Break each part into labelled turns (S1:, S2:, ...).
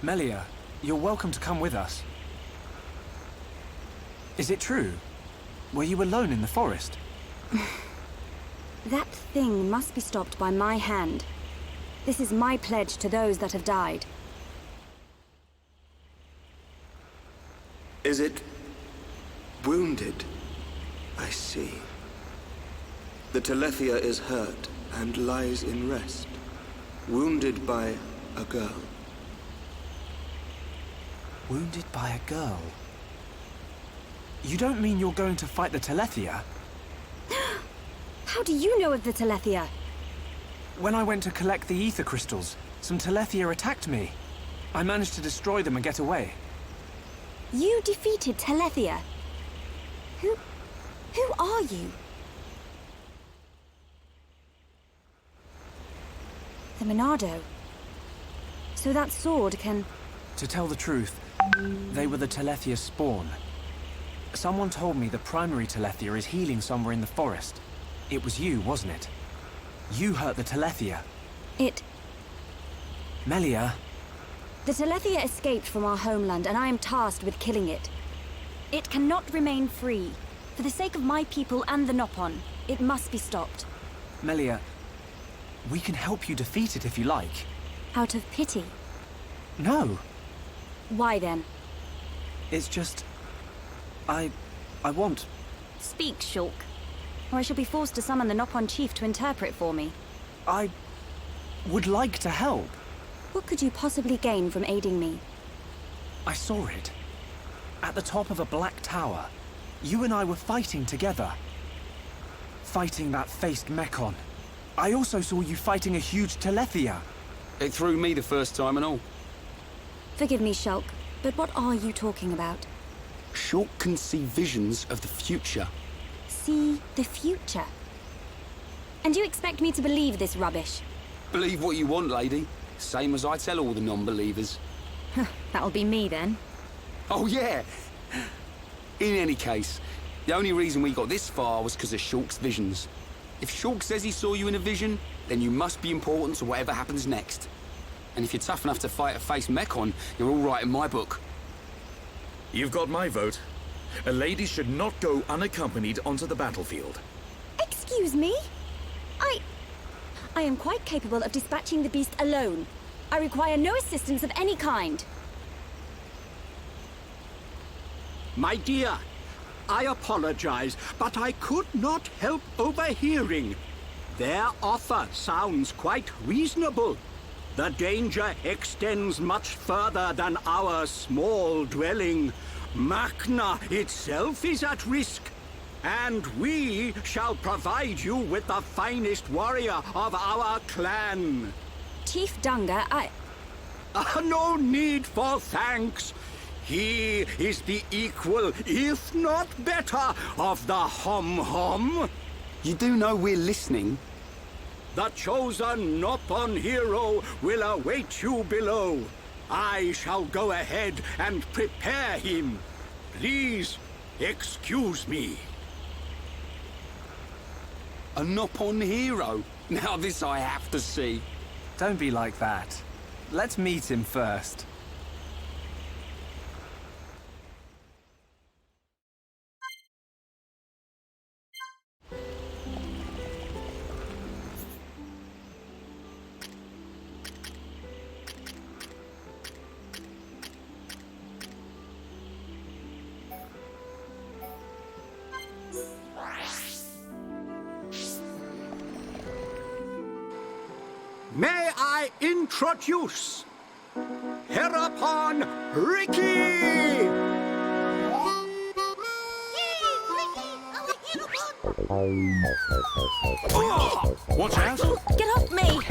S1: Melia, you're welcome to come with us. Is it true? Were you alone in the forest?
S2: That thing must be stopped by my hand. This is my pledge to those that have died.
S3: Is it wounded? I see. The Telethia is hurt and lies in rest, wounded by a girl.
S1: Wounded by a girl? You don't mean you're going to fight the Telethia?
S2: How do you know of the Telethia?
S1: When I went to collect the ether crystals, some Telethia attacked me. I managed to destroy them and get away.
S2: You defeated Telethia? Who are you? The Monado. So that sword can...
S1: To tell the truth, they were the Telethia's spawn. Someone told me the primary Telethia is healing somewhere in the forest. It was you, wasn't it? You hurt the Telethia. Melia.
S2: The Telethia escaped from our homeland, and I am tasked with killing it. It cannot remain free. For the sake of my people and the Nopon, it must be stopped.
S1: Melia, we can help you defeat it if you like.
S2: Out of pity?
S1: No.
S2: Why then?
S1: It's just... I want...
S2: Speak, Shulk, or I shall be forced to summon the Nopon chief to interpret for me.
S1: I would like to help.
S2: What could you possibly gain from aiding me?
S1: I saw it. At the top of a black tower. You and I were fighting together. Fighting that faced Mekon. I also saw you fighting a huge Telethia.
S4: It threw me the first time and all.
S2: Forgive me, Shulk, but what are you talking about?
S4: Shulk can see visions of the future.
S2: See the future? And you expect me to believe this rubbish?
S4: Believe what you want, lady. Same as I tell all the non-believers.
S2: That'll be me then.
S4: Oh, yeah. In any case, the only reason we got this far was because of Shulk's visions. If Shulk says he saw you in a vision, then you must be important to whatever happens next. And if you're tough enough to fight a face Mekon, you're all right in my book.
S5: You've got my vote. A lady should not go unaccompanied onto the battlefield.
S2: Excuse me? I am quite capable of dispatching the beast alone. I require no assistance of any kind.
S6: My dear, I apologize, but I could not help overhearing. Their offer sounds quite reasonable. The danger extends much further than our small dwelling. Makna itself is at risk, and we shall provide you with the finest warrior of our clan.
S2: Chief Dunga,
S6: No need for thanks. He is the equal, if not better, of the Hom-Hom.
S4: You do know we're listening?
S6: The chosen Nopon hero will await you below. I shall go ahead and prepare him. Please, excuse me.
S4: A Nopon hero? Now this I have to see.
S1: Don't be like that. Let's meet him first.
S6: May I introduce Hereupon Ricky!
S5: Watch out!
S2: get off me!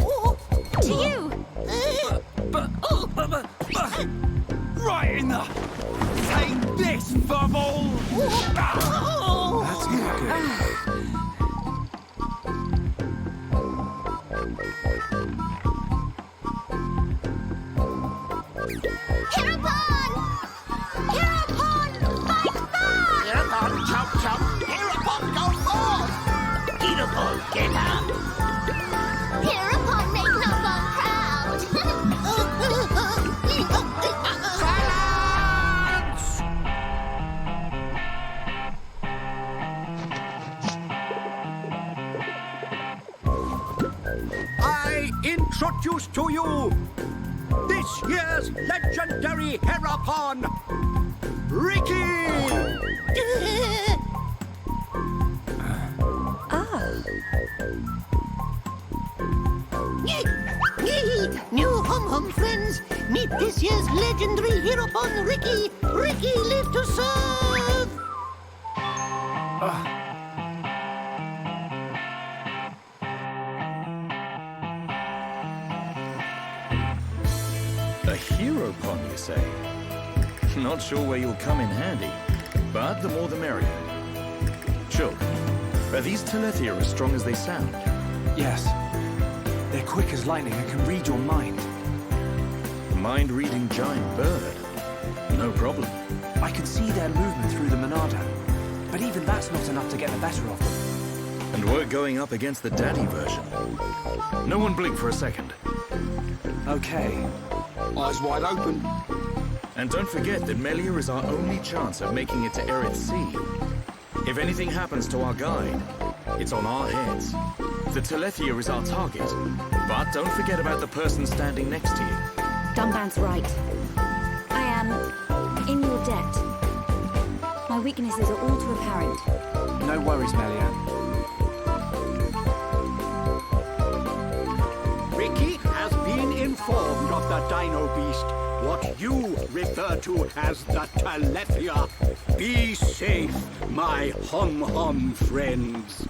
S2: To you!
S4: Right in the... Take this, bubble!
S1: That's not good.
S7: Hereupon! Hereupon! Fight back!
S8: Hereupon, chomp chomp! Hereupon, go forth! Hereupon, get out!
S7: Hereupon, make no one proud!
S6: toast to you! This year's legendary Herapon, Ricky!
S8: New hum-hum friends, meet this year's legendary Herapon, Ricky! Ricky, live to serve!
S5: A hero pond, you say? Not sure where you'll come in handy, but the more the merrier. Sure. Are these Telethia as strong as they sound?
S1: Yes. They're quick as lightning and can read your mind.
S5: Mind-reading giant bird? No problem.
S1: I can see their movement through the Monado, but even that's not enough to get the better of them.
S5: And we're going up against the daddy version. No one blink for a second.
S1: Okay.
S4: Eyes wide open.
S5: And don't forget that Melia is our only chance of making it to Erith Sea. If anything happens to our guide, it's on our heads. The Telethia is our target, but don't forget about the person standing next to you.
S2: Dunban's right. I am in your debt. My weaknesses are all too apparent.
S1: No worries, Melia.
S6: Ricky has been informed of the Dino Beast, what you refer to as the Telethia. Be safe, my hum-hum friends.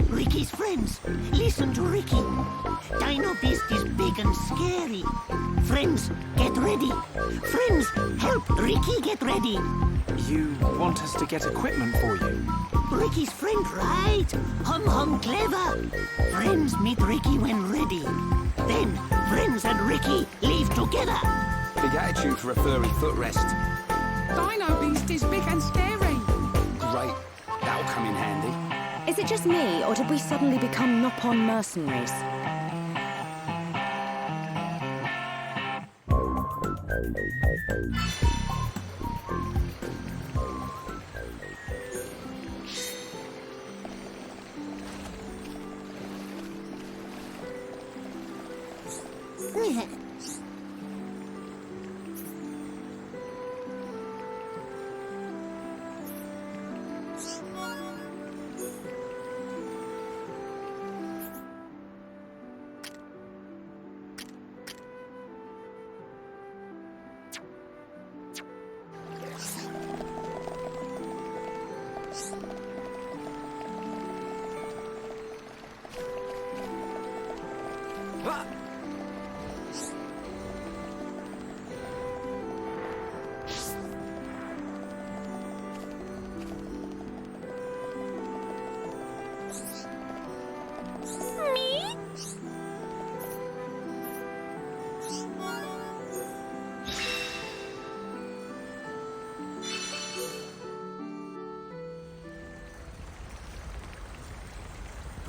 S8: Ricky's friends, listen to Ricky. Dino Beast is big and scary. Friends, get ready. Friends, help Ricky get ready.
S1: You want us to get equipment for you?
S8: Ricky's friend, right? Hum clever. Friends meet Ricky when ready. Then, friends and Ricky leave together.
S4: Big attitude for a furry footrest.
S9: Dino Beast is big and scary.
S4: Great. That'll come in handy.
S2: Is it just me, or did we suddenly become Nopon mercenaries?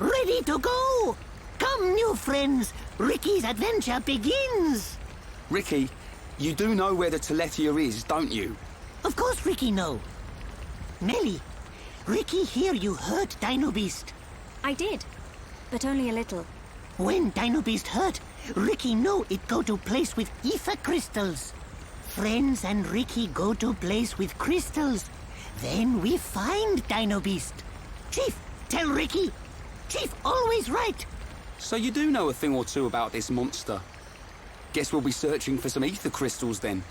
S8: Ready to go! Come, new friends. Ricky's adventure begins.
S4: Ricky, you do know where the Telethia is, don't you?
S8: Of course Ricky know. Melly, Ricky hear you hurt Dino Beast.
S2: I did, but only a little.
S8: When Dino Beast hurt, Ricky know it go to place with ether crystals. Friends and Ricky go to place with crystals. Then we find Dino Beast. Chief, tell Ricky. Chief always right.
S4: So you do know a thing or two about this monster. Guess we'll be searching for some ether crystals then.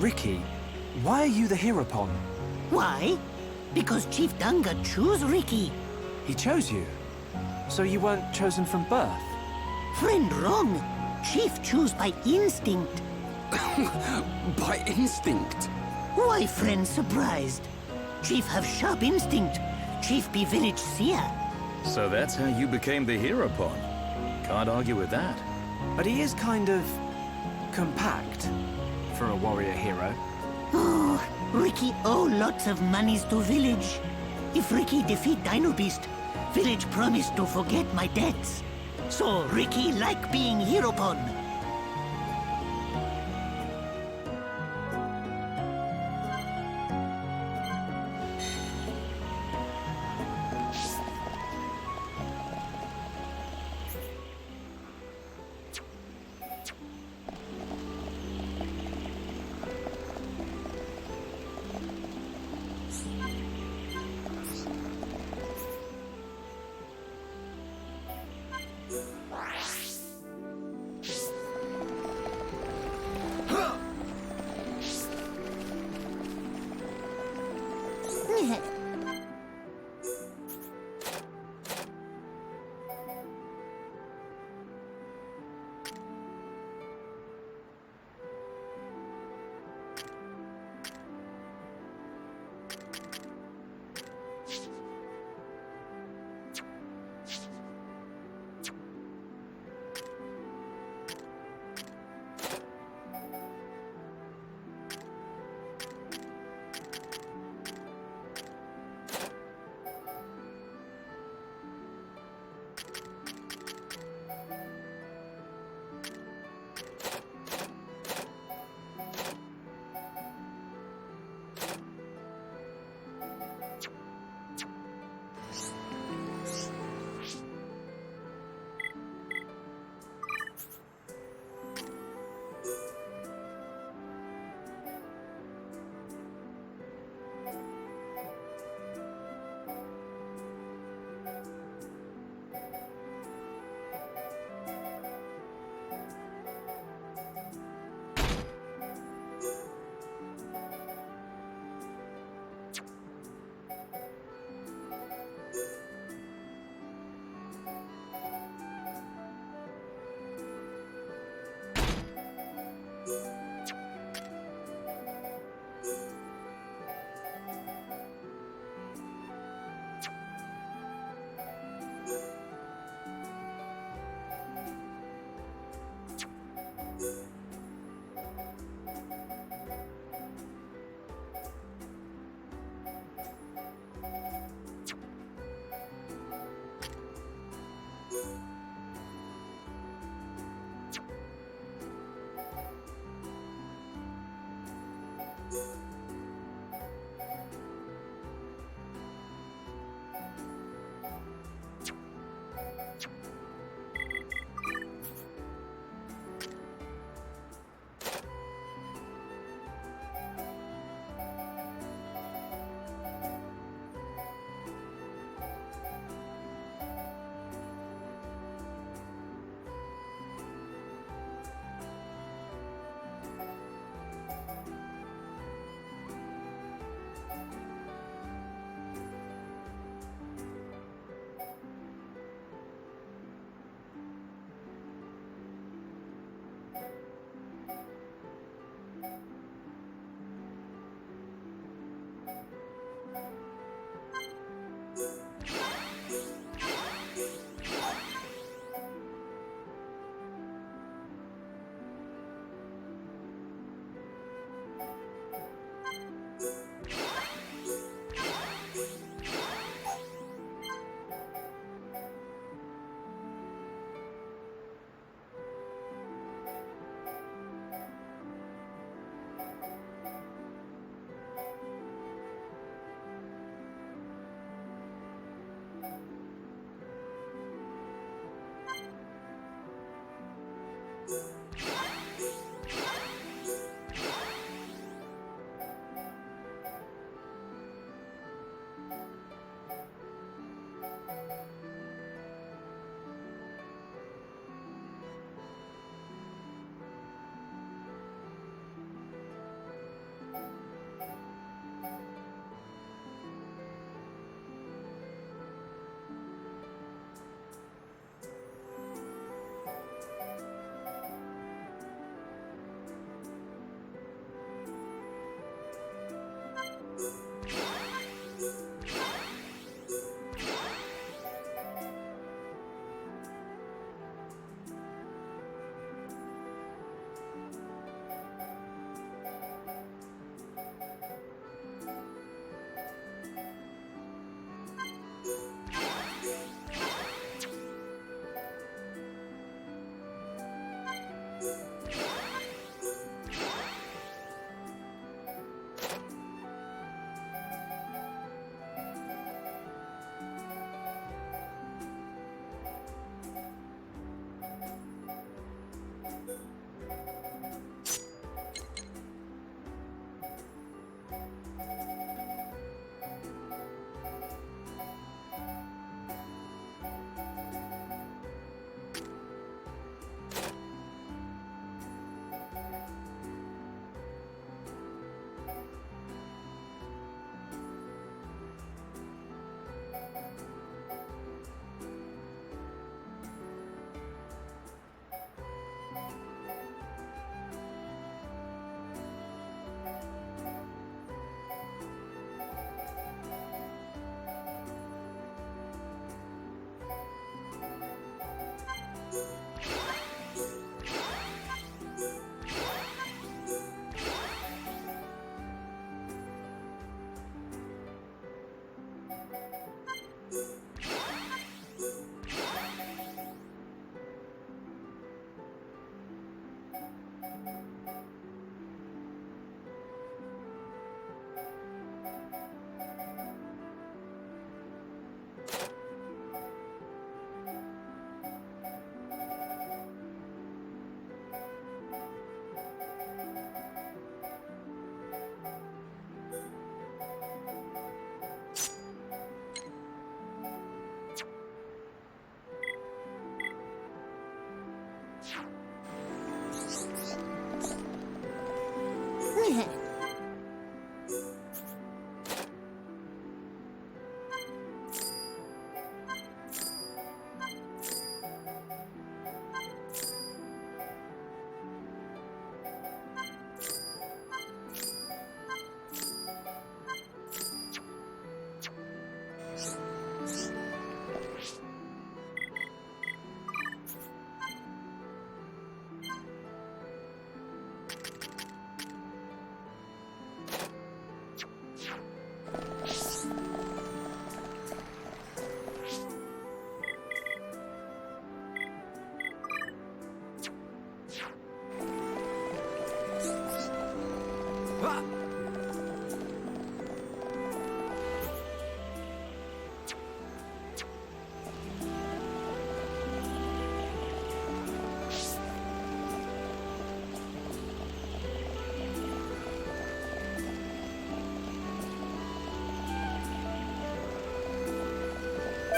S1: Ricky, why are you the Herapon?
S8: Why? Because Chief Dunga choose Ricky.
S1: He chose you. So you weren't chosen from birth?
S8: Friend wrong. Chief choose by instinct.
S4: By instinct?
S8: Why friend surprised? Chief have sharp instinct. Chief be village seer.
S5: So that's how you became the Herapon. Can't argue with that.
S1: But he is kind of compact for a warrior hero.
S8: Oh, Ricky owe lots of monies to village. If Ricky defeat Dino Beast, village promise to forget my debts. So Ricky like being Herapon.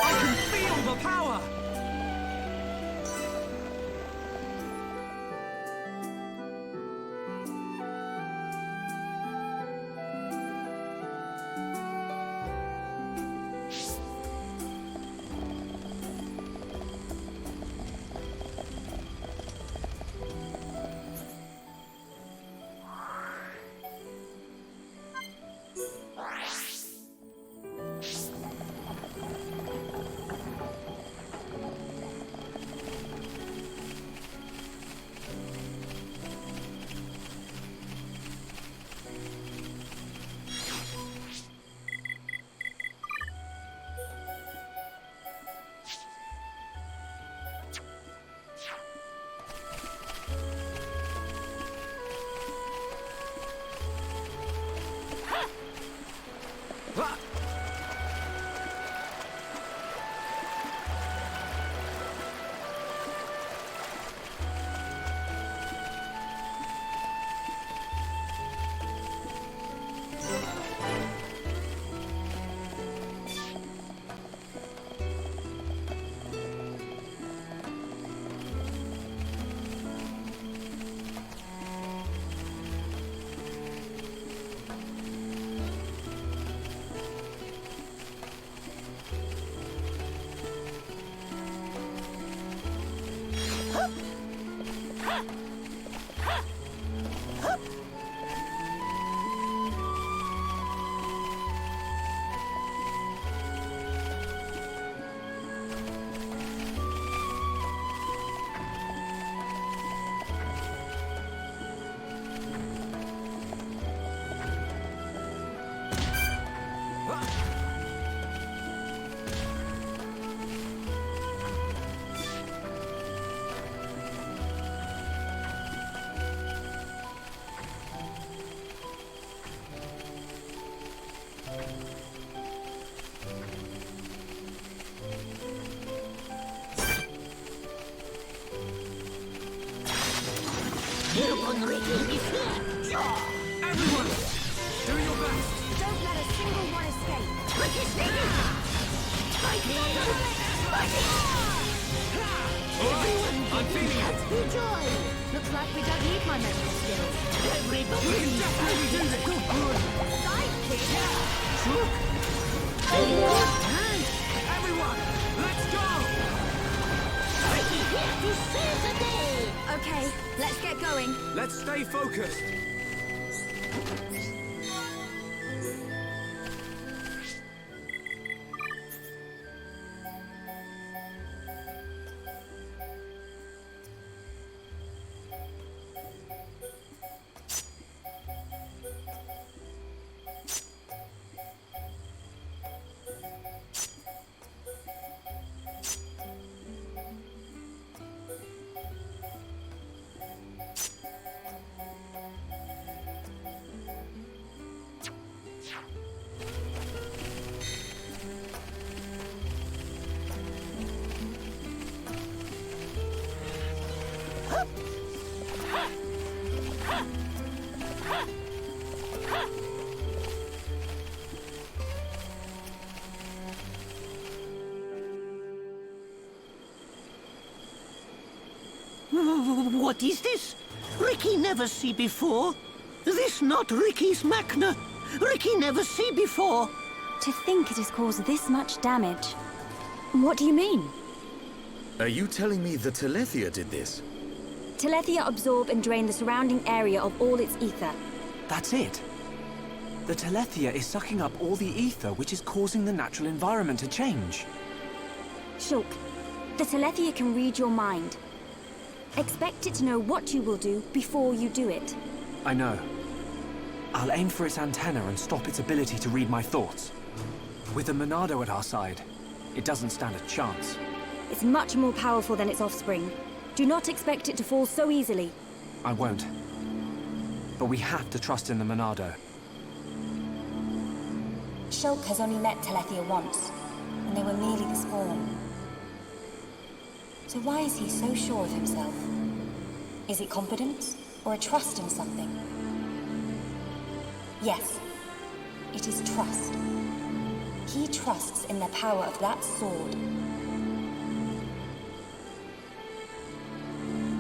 S1: I can feel the power!
S8: Hereupon Ricky is here.
S1: Everyone! Do your best!
S2: Don't let a single one escape.
S8: Ricky, sneaking! Fighting! Fighting! Everyone,
S1: I'm feeling it!
S8: enjoy!
S2: Looks like we don't need my medical skills.
S8: Everybody,
S1: We can definitely do this!
S8: Shook!
S1: Everyone! Let's go!
S8: Ricky here to save the day!
S2: Okay, let's get going.
S1: Let's stay focused!
S8: What is this? Ricky never see before. This not Ricky's Machna. Ricky never see before.
S2: To think it has caused this much damage. What do you mean?
S5: Are you telling me the Telethia did this?
S2: Telethia absorb and drain the surrounding area of all its ether.
S1: That's it. The Telethia is sucking up all the ether, which is causing the natural environment to change.
S2: Shulk, the Telethia can read your mind. Expect it to know what you will do before you do it.
S1: I know. I'll aim for its antenna and stop its ability to read my thoughts. With the Monado at our side, it doesn't stand a chance.
S2: It's much more powerful than its offspring. Do not expect it to fall so easily.
S1: I won't. But we have to trust in the Monado.
S2: Shulk has only met Telethia once, and they were merely the spawn. So why is he so sure of himself? Is it confidence, or a trust in something? Yes, it is trust. He trusts in the power of that sword.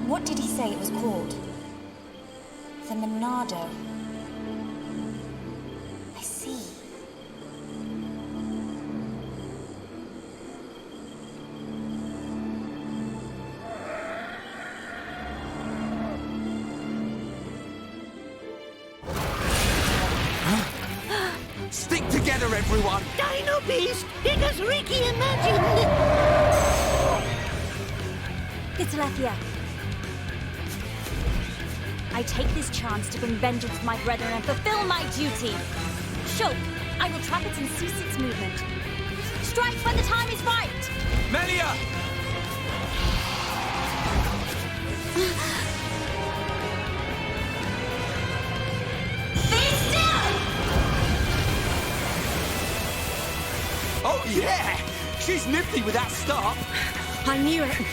S2: What did he say it was called? The Monado. I see.
S4: Stick together, everyone!
S8: Dino Beast, it as Ricky imagined.
S2: The Telethia. I take this chance to bring vengeance to my brethren and fulfill my duty. Shulk, I will trap it and cease its movement. Strike when the time is right!
S4: Melia!
S2: Be still!
S4: Oh, yeah! She's nifty with that start.
S2: I knew it.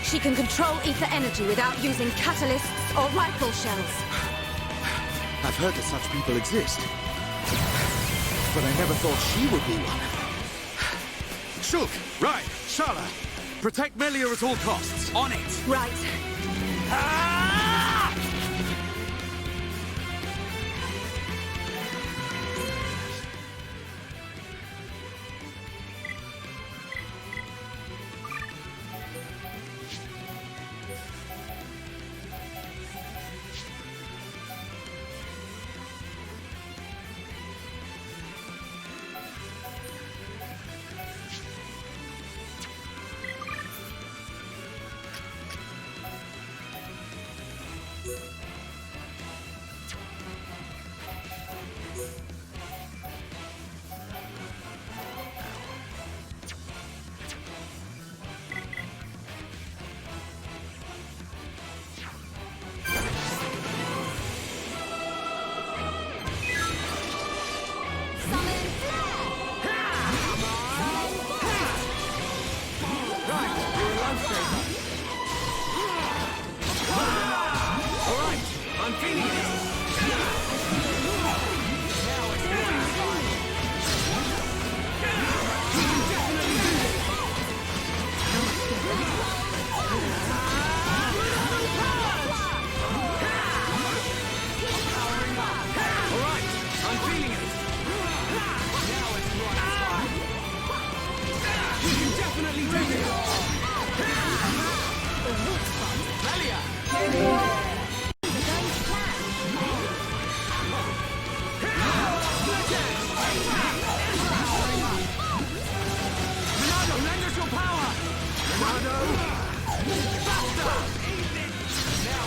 S2: She can control ether energy without using catalysts or rifle shells.
S5: I've heard that such people exist. But I never thought she would be one. Shulk, right, Shala. Protect Melia at all costs.
S4: On it!
S2: Right.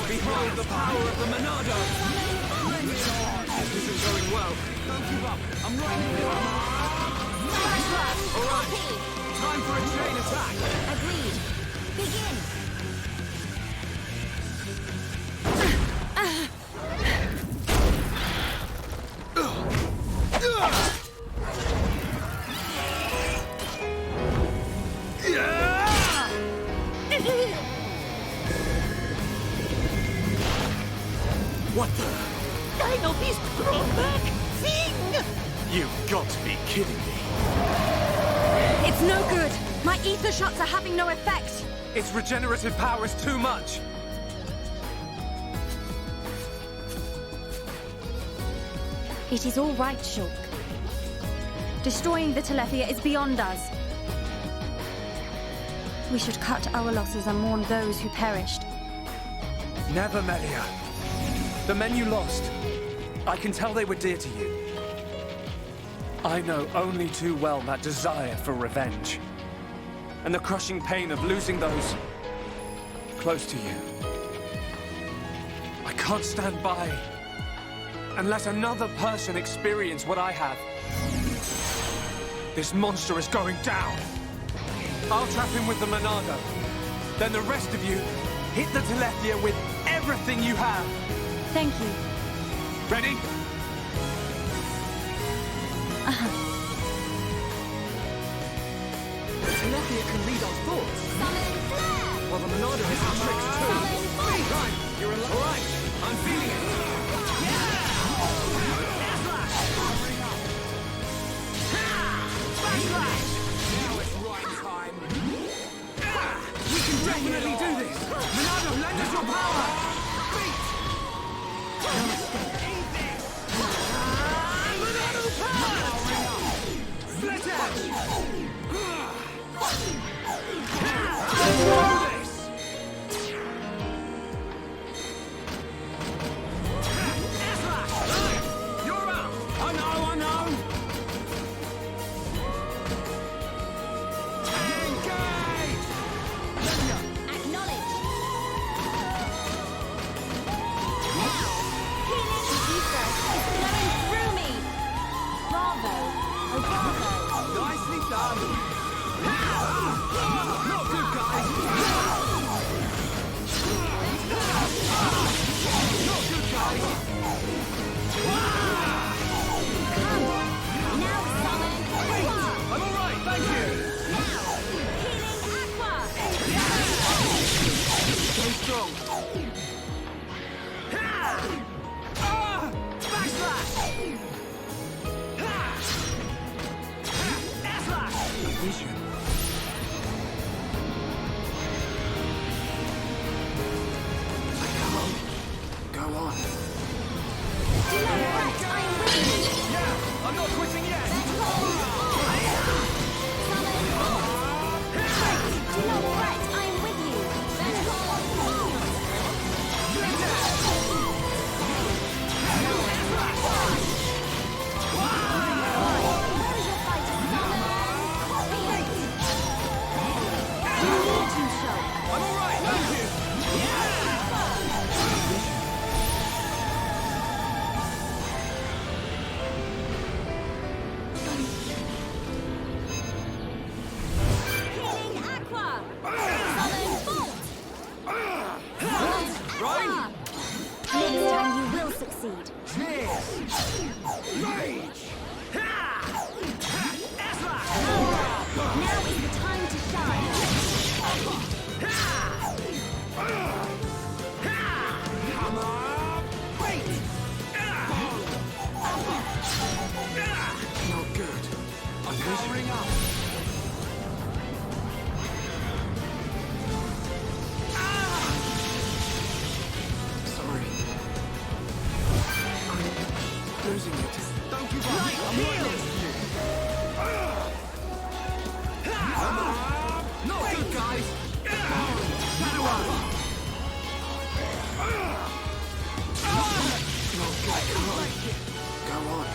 S4: Behold the power of the Monado! This isn't going well. Don't give up. I'm right here. All right. Time for a chain attack.
S2: Agreed. Begin.
S5: What the?
S8: Dino Beast thrown back. Thing!
S5: You've got to be kidding me.
S2: It's no good. My ether shots are having no effect.
S5: Its regenerative power is too much.
S2: It is all right, Shulk. Destroying the Telethia is beyond us. We should cut our losses and mourn those who perished.
S1: Never, Melia. The men you lost, I can tell they were dear to you. I know only too well that desire for revenge. And the crushing pain of losing those close to you. I can't stand by and let another person experience what I have. This monster is going down. I'll trap him with the Monado. Then the rest of you hit the Telethia with everything you have.
S2: Thank you.
S1: Ready?
S6: The Telethia can read our thoughts.
S7: Summon flare!
S6: Well, the Monado has some tricks too.
S7: Summon bolt!
S6: Right, you're alive. All right, I'm feeling it. Now it's right time. We can definitely do this. Monado, lend us your power. Beat. Eat this. Monado power. Split edge. Do this. You're up. I know. Engage.
S7: Acknowledge!
S2: Ether is flowing through me! Bravo! Oh, bravo!
S6: Nicely done. Not good, guys. Not good, guys.
S7: Now summon aqua!
S6: I'm all right, thank you.
S7: Healing aqua!
S6: Stay strong. Backslash. Airslash.
S1: Vision. Go on.
S7: Do not fret, I am with you!
S6: Yeah, I'm not quitting yet.
S7: Summon bolt! Do not fret, I am with you! Where is your fighter? Summon!
S2: You need to, Shulk.
S6: I'm all right, thank you.
S7: Healing aqua! Summon bolt! Summon aqua!
S2: Next time you will succeed.
S6: Rage.
S2: Now is the time to shine.
S6: Come on. Wait. Not good. I'm powering up.
S1: Sorry. I'm losing it.
S6: Don't give up. I'm right next to you. Come on. Not good, guys. Shadow up.
S1: Not good. Come on. Go on.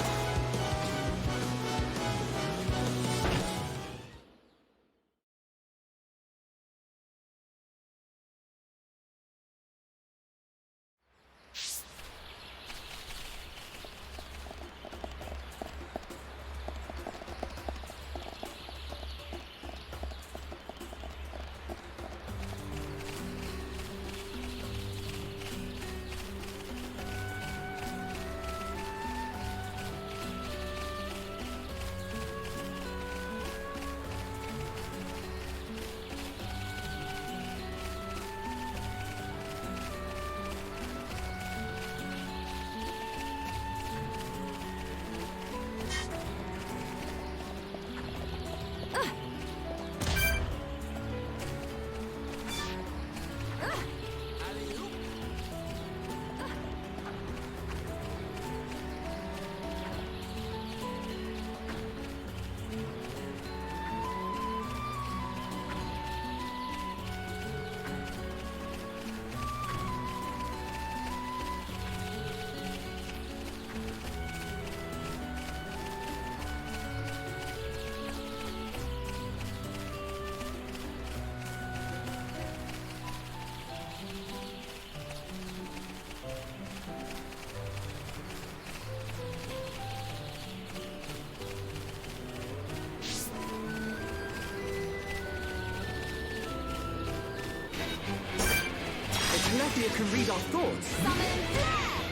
S1: Telethia can read our thoughts.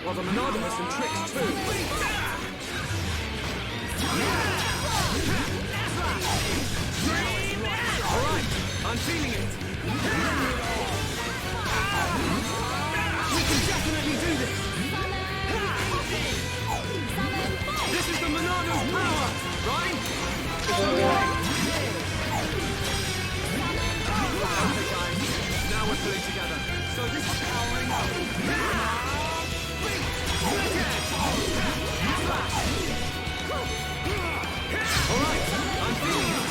S1: Well, the Monado has some tricks too. Alright, I'm feeling it. We can definitely do this. This is the Monado's power, right? Okay, guys, now we're pulling together. So this is powering up. Alright, I'm feeling it.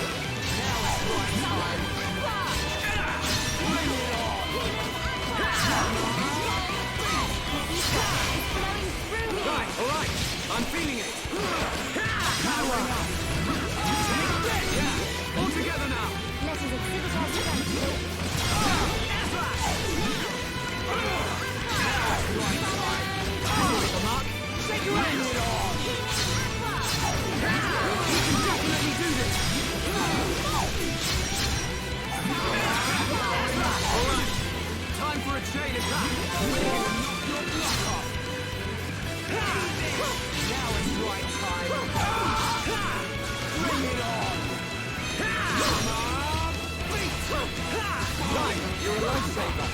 S1: Right, alright, I'm feeling it. Power. Yeah, all together now.
S7: Let us exhibit our strength.
S1: Mark, shake your hands. We can definitely do this. Alright, time for a chain attack. Now it's right time. Bring it on. Right, you're a lifesaver.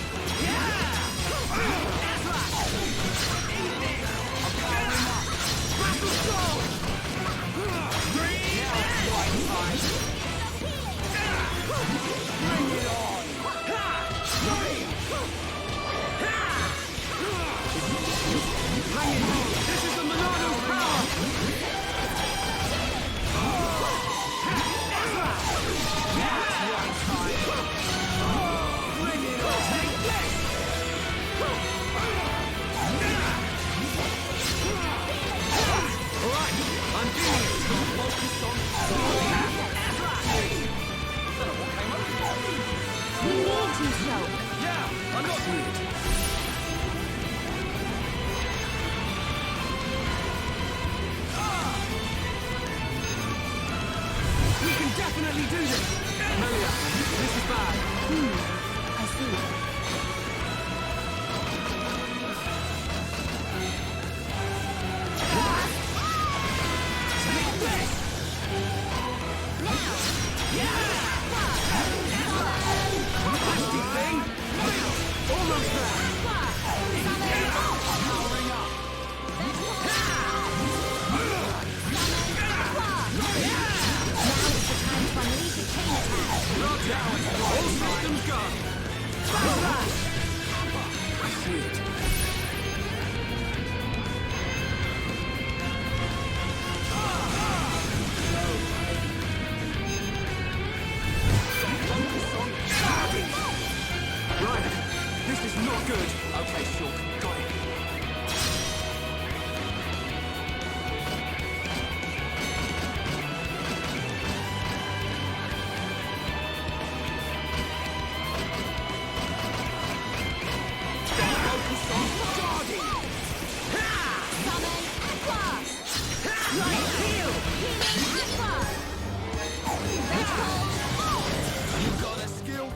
S1: This is the Monado's power! Bring it on! Take this! Alright, I'm feeling it! Focus on...
S2: We need to choke.
S1: Yeah, I'm not doing it. We can definitely do this! Melia, this is bad.
S2: I see.
S1: Nasty thing! Almost there! Powering up! Not down! All systems go! I see it. Right, this is not good. Okay, Shulk, got it. Focus on guarding.
S7: Summon Aqua!
S1: Right, heal.
S7: Healing Aqua! Let's go!
S1: You got a skill?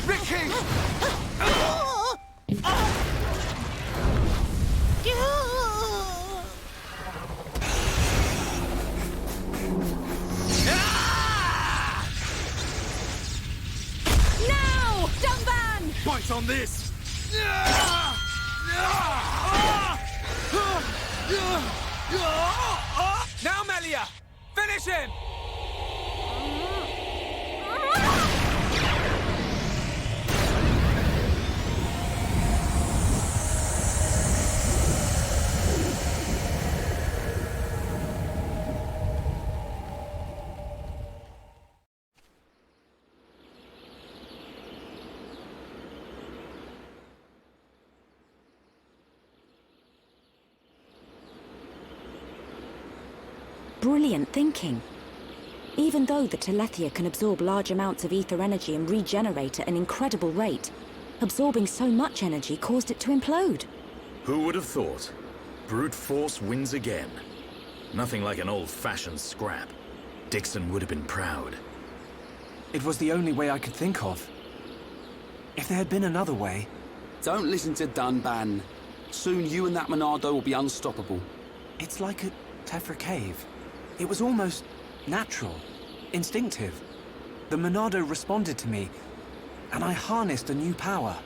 S1: Ricky!
S2: Now! Dumban!
S1: Bite on this! Now, Melia! Finish him!
S2: Brilliant thinking. Even though the Telethia can absorb large amounts of ether energy and regenerate at an incredible rate, absorbing so much energy caused it to implode.
S5: Who would have thought? Brute force wins again. Nothing like an old-fashioned scrap. Dixon would have been proud.
S1: It was the only way I could think of. If there had been another way...
S4: Don't listen to Dunban. Soon you and that Monado will be unstoppable.
S1: It's like a Tephra cave. It was almost natural, instinctive. The Monado responded to me, and I harnessed a new power.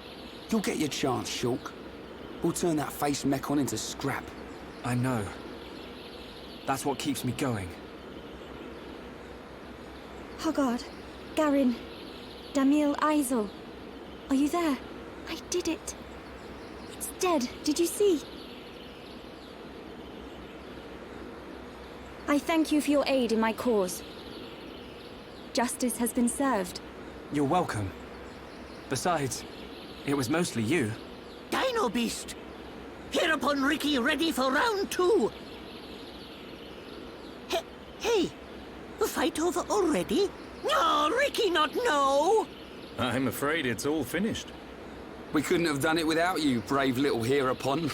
S4: You'll get your chance, Shulk. We'll turn that face Mekon into scrap.
S1: I know. That's what keeps me going.
S2: Hogard, Garin, Damil Aizel. Are you there? I did it. It's dead. Did you see? I thank you for your aid in my cause. Justice has been served.
S1: You're welcome. Besides, it was mostly you.
S8: Dino Beast! Hereupon Ricky ready for round 2. Hey, the fight over already? No, Ricky not no!
S5: I'm afraid it's all finished.
S4: We couldn't have done it without you, brave little Hereupon.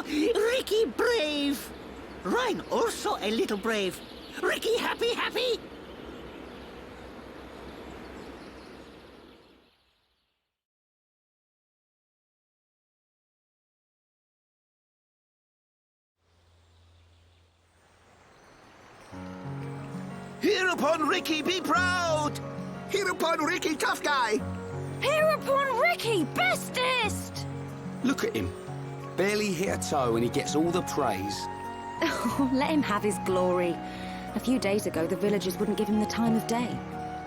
S8: Ricky brave! Ryan also a little brave. Ricky happy?
S10: Hereupon Ricky, be proud! Hereupon Ricky, tough guy!
S2: Hereupon Ricky, bestest!
S4: Look at him. Barely hit a toe and he gets all the praise.
S2: Oh, let him have his glory. A few days ago, the villagers wouldn't give him the time of day.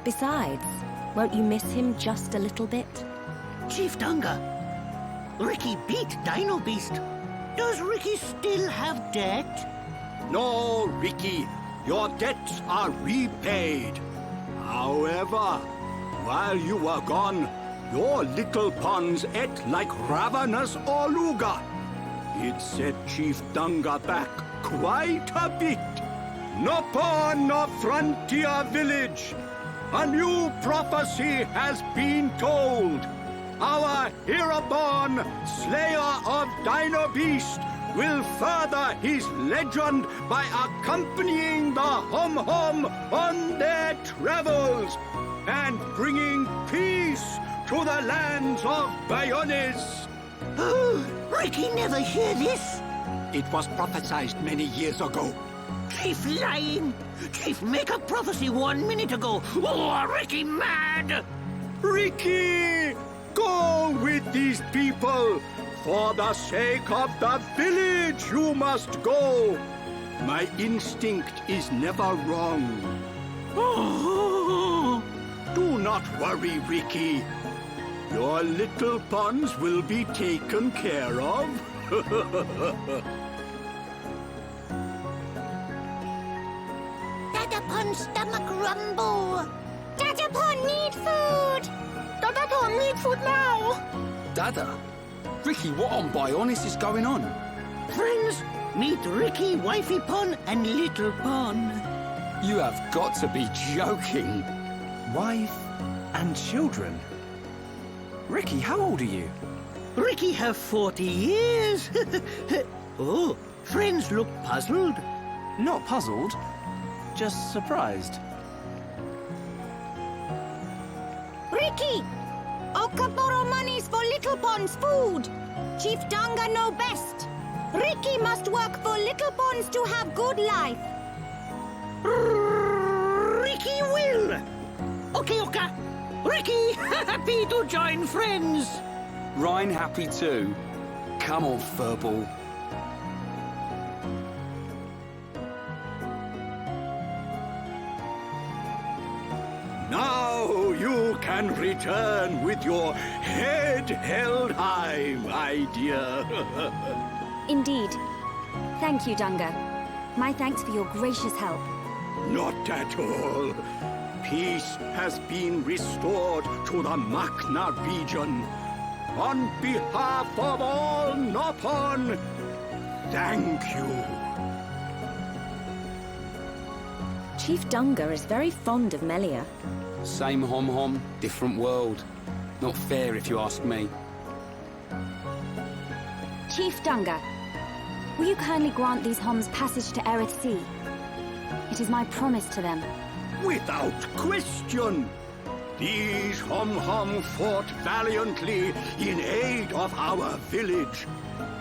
S2: Besides, won't you miss him just a little bit?
S8: Chief Dunga, Ricky beat Dino Beast. Does Ricky still have debt?
S6: No, Ricky. Your debts are repaid. However, while you were gone, your little pawns ate like ravenous Oluga. It set Chief Dunga back quite a bit. No pawn, no frontier village. A new prophecy has been told. Our Hereupon, Slayer of Dino Beast, will further his legend by accompanying the Hom-Hom on their travels and bringing peace to the lands of Bayones.
S8: Ricky never hear this.
S6: It was prophesied many years ago.
S8: Chief lying. Chief make a prophecy 1 minute ago. Oh, Ricky mad.
S6: Ricky, go with these people. For the sake of the village, you must go. My instinct is never wrong. Oh, do not worry, Ricky. Your little pawns will be taken care of.
S7: Dadapon stomach rumble. Dadapon need food. Dadapon need food now.
S4: Dada? Ricky, what on Bayonis is going on?
S8: Friends, meet Ricky, Wifey Pon, and Little Pon.
S4: You have got to be joking.
S1: Wife and children. Ricky, how old are you?
S8: Ricky have 40 years. Oh, friends look puzzled.
S1: Not puzzled, just surprised.
S7: Ricky! Oka borrow monies for Little Pond's food. Chief Dunga know best. Ricky must work for Little Ponds to have good life.
S8: Ricky will. Okay, Oka. Ricky, happy to join friends.
S4: Ryan happy too. Come on, Furball.
S6: Now you can return with your head held high, my dear.
S2: Indeed. Thank you, Dunga. My thanks for your gracious help.
S6: Not at all. Peace has been restored to the Makna region. On behalf of all Nopon, thank you.
S2: Chief Dunga is very fond of Melia.
S4: Same Hom-Hom, different world. Not fair if you ask me.
S2: Chief Dunga, will you kindly grant these Homs passage to Erith Sea? It is my promise to them.
S6: Without question. These Hom fought valiantly in aid of our village.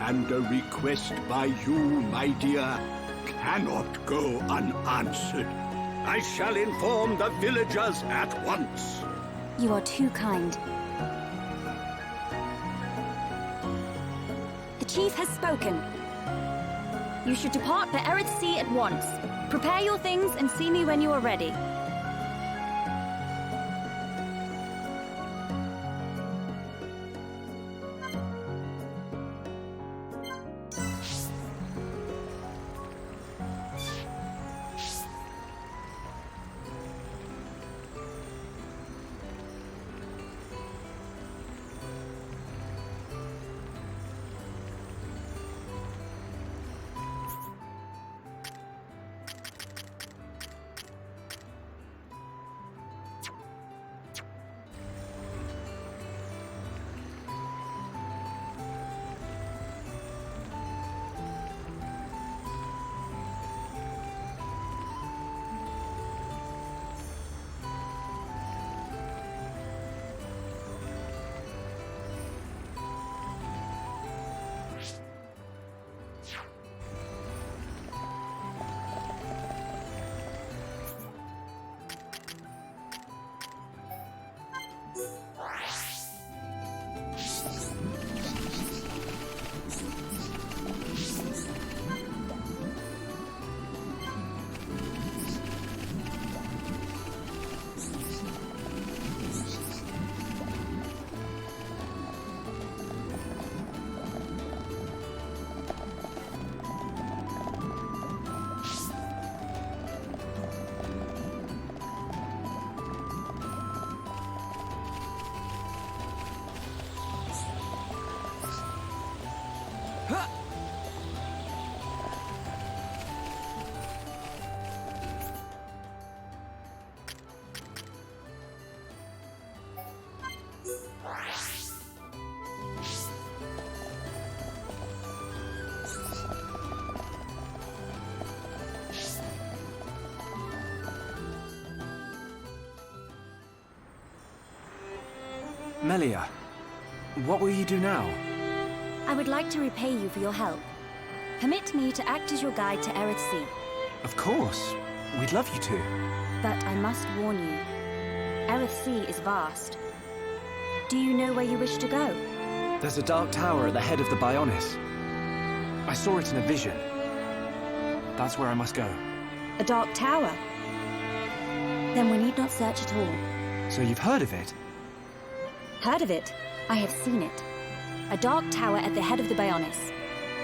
S6: And a request by you, my dear, cannot go unanswered. I shall inform the villagers at once.
S2: You are too kind. The chief has spoken. You should depart for Erith Sea at once. Prepare your things and see me when you are ready.
S1: Melia, what will you do now?
S2: I would like to repay you for your help. Permit me to act as your guide to Erith Sea.
S1: Of course. We'd love you to.
S2: But I must warn you. Erith Sea is vast. Do you know where you wish to go?
S1: There's a dark tower at the head of the Bionis. I saw it in a vision. That's where I must go.
S2: A dark tower? Then we need not search at all.
S1: So you've heard of it?
S2: Heard of it? I have seen it. A dark tower at the head of the Bionis.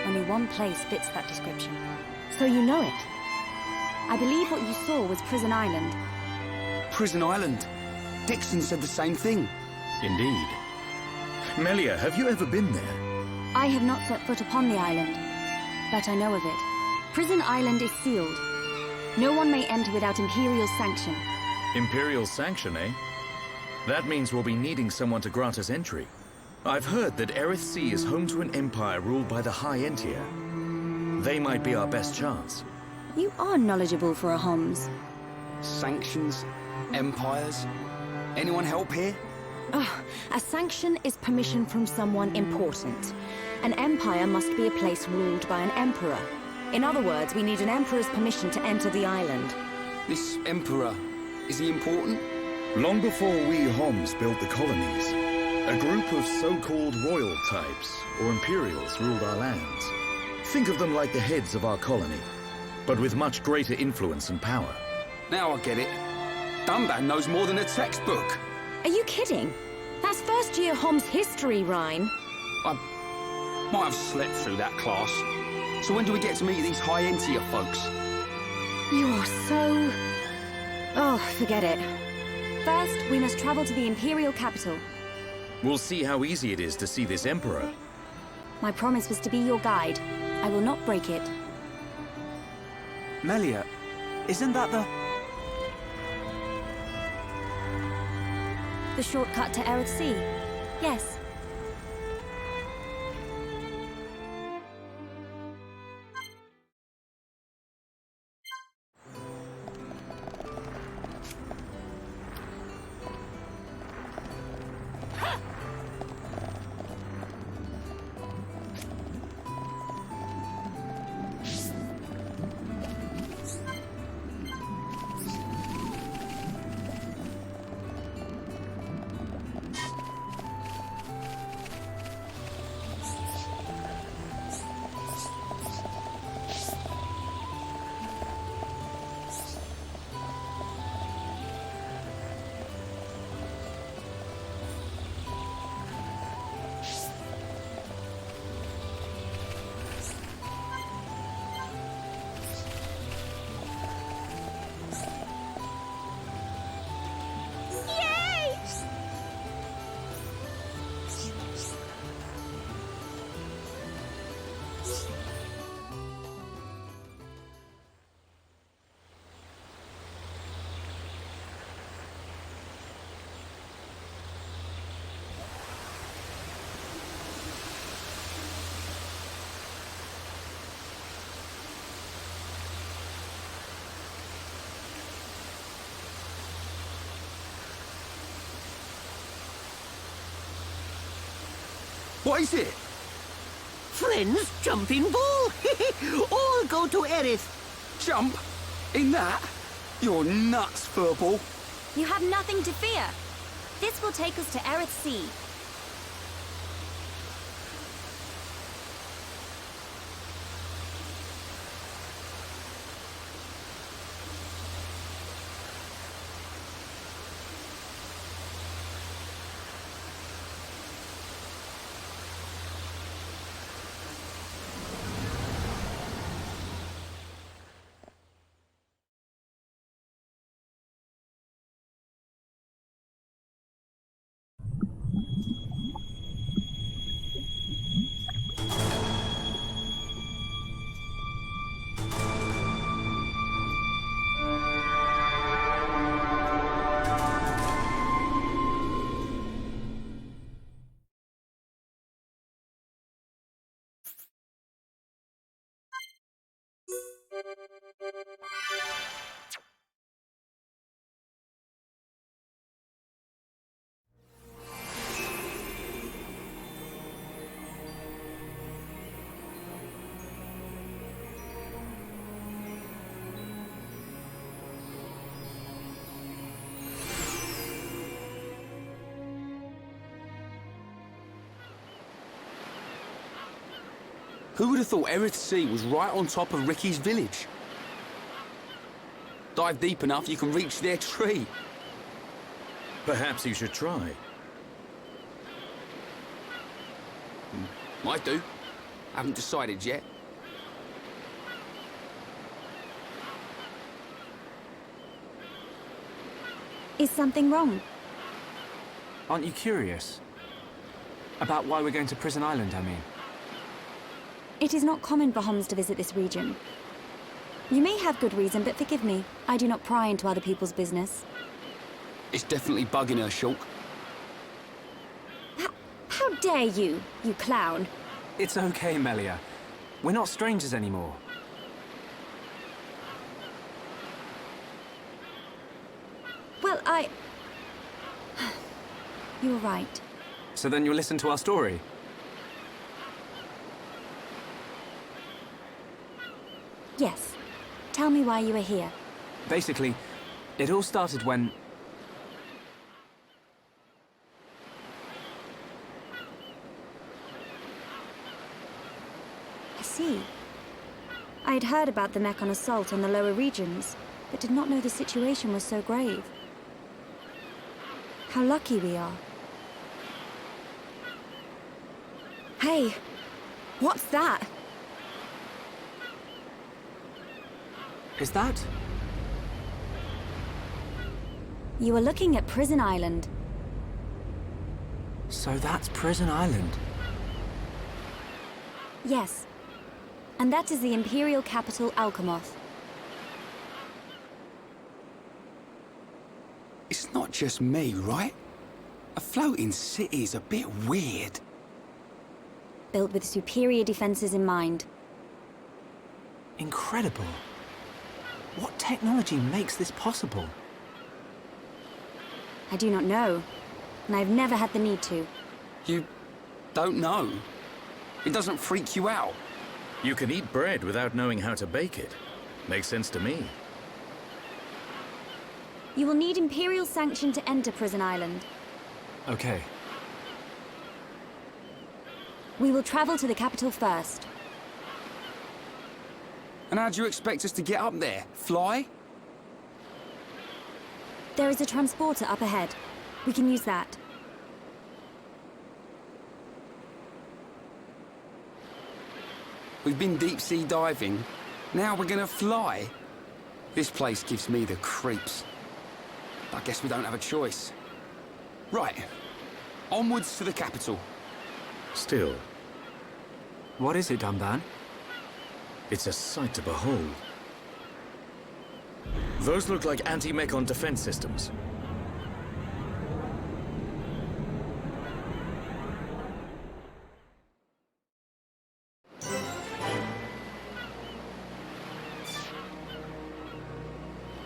S2: Only one place fits that description. So you know it? I believe what you saw was Prison Island.
S4: Prison Island? Dixon said the same thing.
S5: Indeed. Melia, have you ever been there?
S2: I have not set foot upon the island, but I know of it. Prison Island is sealed. No one may enter without Imperial sanction.
S5: Imperial sanction, eh? That means we'll be needing someone to grant us entry. I've heard that Erith Sea is home to an empire ruled by the High Entier. They might be our best chance.
S2: You are knowledgeable for a Homs.
S4: Sanctions? Empires? Anyone help here?
S2: A sanction is permission from someone important. An empire must be a place ruled by an emperor. In other words, we need an emperor's permission to enter the island.
S4: This emperor, is he important?
S5: Long before we Homs built the colonies, a group of so-called royal types, or imperials, ruled our lands. Think of them like the heads of our colony, but with much greater influence and power.
S4: Now I get it. Dunban knows more than a textbook.
S2: Are you kidding? That's first year Homs history, Ryan.
S4: I might have slept through that class. So when do we get to meet these High Entier folks?
S2: You are so... Oh, forget it. First, we must travel to the Imperial capital.
S5: We'll see how easy it is to see this emperor.
S2: My promise was to be your guide. I will not break it.
S1: Melia, isn't that the...
S2: The shortcut to Erith Sea? Yes.
S4: What is it?
S8: Friends, jumping ball. All go to Aerith.
S4: Jump? In that? You're nuts, Furball.
S2: You have nothing to fear. This will take us to Aerith Sea.
S4: Who would have thought Aerith Sea was right on top of Ricky's village? Dive deep enough, you can reach their tree.
S5: Perhaps you should try.
S4: Might do. Haven't decided yet.
S2: Is something wrong?
S1: Aren't you curious? About why we're going to Prison Island, I mean.
S2: It is not common for Homs to visit this region. You may have good reason, but forgive me. I do not pry into other people's business.
S4: It's definitely bugging her, Shulk.
S2: How dare you, you clown?
S1: It's okay, Melia. We're not strangers anymore.
S2: Well, You were right.
S1: So then you'll listen to our story?
S2: Yes. Tell me why you are here.
S1: Basically, it all started when...
S2: I see. I had heard about the Mechon assault on the lower regions, but did not know the situation was so grave. How lucky we are. Hey! What's that?
S1: Is that?
S2: You are looking at Prison Island.
S1: So that's Prison Island.
S2: Yes. And that is the Imperial capital, Alcamoth.
S4: It's not just me, right? A floating city is a bit weird.
S2: Built with superior defenses in mind.
S1: Incredible. What technology makes this possible?
S2: I do not know, and I've never had the need to.
S4: You don't know? It doesn't freak you out?
S5: You can eat bread without knowing how to bake it. Makes sense to me.
S2: You will need Imperial sanction to enter Prison Island.
S1: Okay.
S2: We will travel to the capital first.
S4: And how do you expect us to get up there? Fly?
S2: There is a transporter up ahead. We can use that.
S4: We've been deep-sea diving. Now we're gonna fly. This place gives me the creeps. I guess we don't have a choice. Right. Onwards to the capital.
S5: Still,
S1: What is it, Dunban?
S5: it's a sight to behold. Those look like anti-Mechon defense systems.